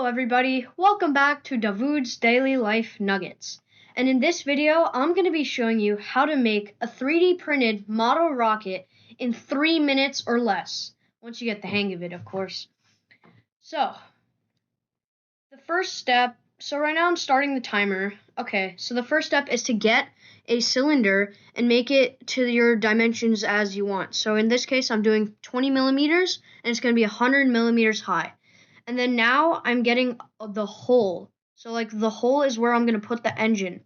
everybody, welcome back to Dawood's Daily Life Nuggets. And in this video, I'm going to be showing you how to make a 3D printed model rocket in 3 minutes or less. Once you get the hang of it, of course. So, the first step, right now I'm starting the timer. Okay, so the first step is to get a cylinder and make it to your dimensions as you want. So in this case, I'm doing 20 millimeters, and it's going to be 100 millimeters high. And then now I'm getting the hole. So like the hole is where I'm going to put the engine.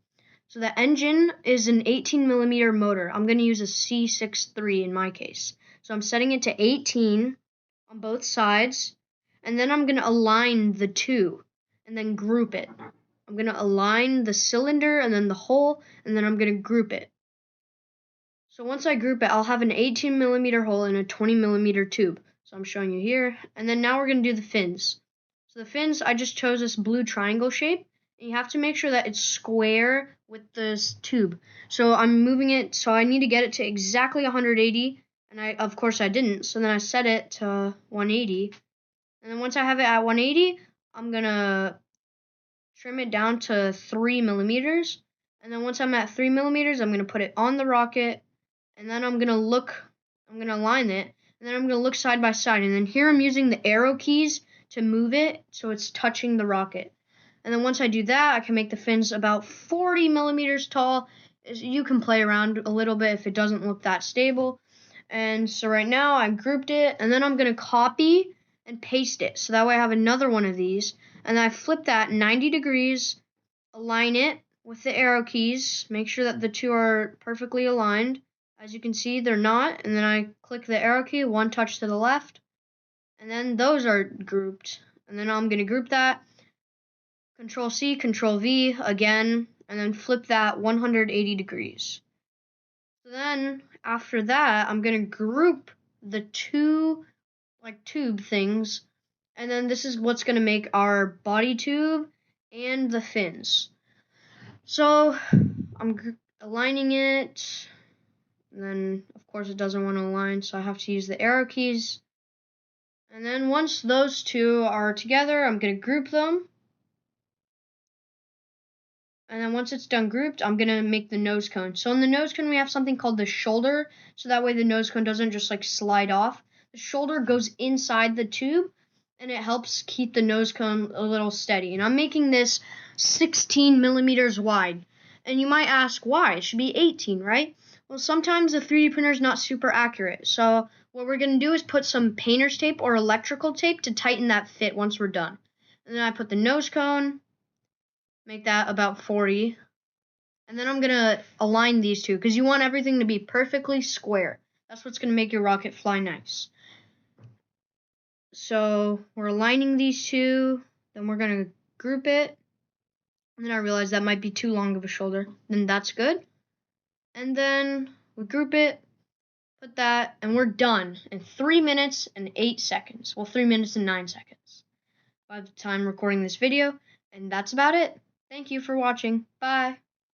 So the engine is an 18 millimeter motor. I'm going to use a C63 in my case. So I'm setting it to 18 on both sides. And then I'm going to align the two and then group it. I'm going to align the cylinder and then the hole, and then I'm going to group it. So once I group it, I'll have an 18 millimeter hole and a 20 millimeter tube. So I'm showing you here. And then now we're going to do the fins. So the fins, I just chose this blue triangle shape. And you have to make sure that it's square with this tube. So I'm moving it, so I need to get it to exactly 180. And of course I didn't. So then I set it to 180. And then once I have it at 180, I'm going to trim it down to 3 millimeters. And then once I'm at 3 millimeters, I'm going to put it on the rocket. And then I'm going to align it. And then I'm going to look side by side. And then here I'm using the arrow keys to move it so it's touching the rocket. And then once I do that, I can make the fins about 40 millimeters tall. You can play around a little bit if it doesn't look that stable. And so right now I grouped it. And then I'm going to copy and paste it. So that way I have another one of these. And then I flip that 90 degrees, align it with the arrow keys. Make sure that the two are perfectly aligned. As you can see, they're not. And then I click the arrow key, one touch to the left. And then those are grouped. And then I'm going to group that. Control C, Control V again. And then flip that 180 degrees. So then, after that, I'm going to group the two, tube things. And then this is what's going to make our body tube and the fins. So, I'm aligning it. And then, of course, it doesn't want to align, so I have to use the arrow keys. And then once those two are together, I'm going to group them. And then once it's done grouped, I'm going to make the nose cone. So in the nose cone, we have something called the shoulder. So that way the nose cone doesn't just slide off. The shoulder goes inside the tube, and it helps keep the nose cone a little steady. And I'm making this 16 millimeters wide. And you might ask why? It should be 18, right? Well, sometimes the 3D printer is not super accurate. So what we're going to do is put some painter's tape or electrical tape to tighten that fit once we're done. And then I put the nose cone, make that about 40. And then I'm going to align these two because you want everything to be perfectly square. That's what's going to make your rocket fly nice. So we're aligning these two. Then we're going to group it. And then I realized that might be too long of a shoulder. Then that's good. And then we group it, put that, and we're done in 3 minutes and 8 seconds. Well, 3 minutes and 9 seconds by the time recording this video. And that's about it. Thank you for watching. Bye.